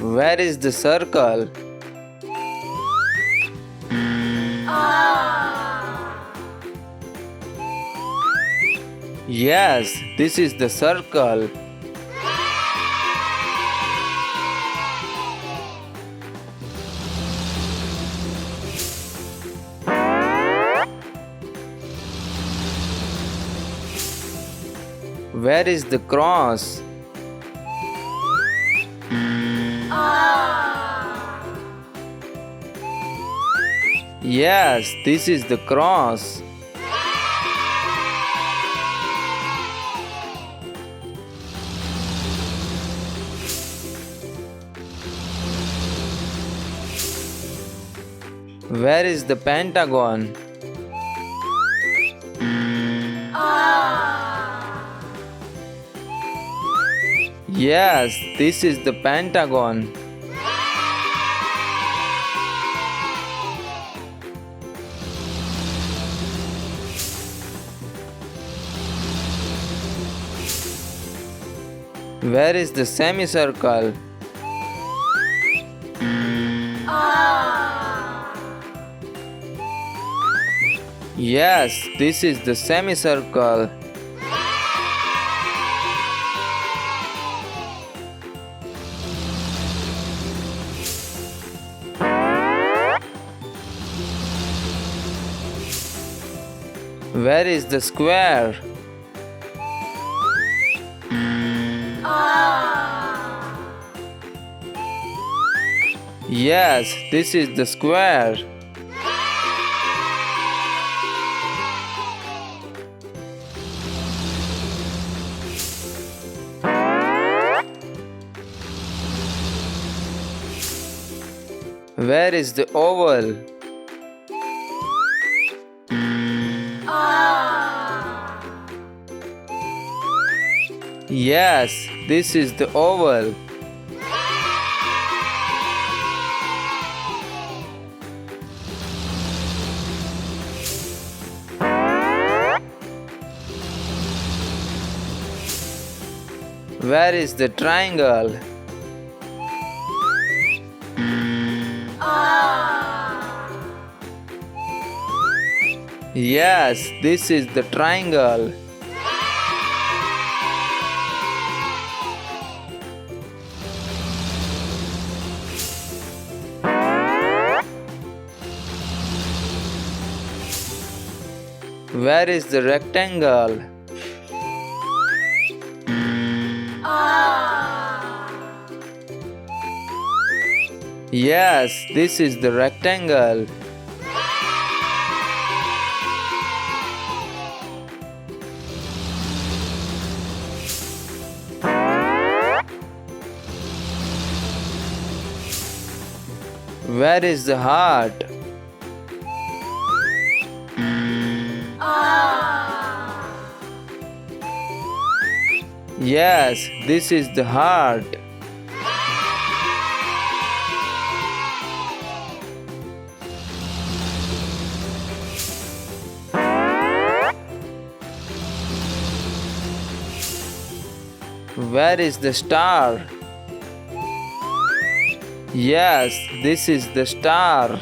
Where is the circle? Yes, this is the circle. Where is the cross? Yes, this is the cross. Where is the pentagon? Yes, this is the pentagon. Where is the semicircle? Yes, this is the semicircle. Where is the square? Yes, this is the square. Where is the oval? Yes, this is the oval. Where is the triangle? Yes, this is the triangle. Where is the rectangle? Yes, this is the rectangle. Where is the heart? Yes, this is the heart. Where is the star? Yes, this is the star.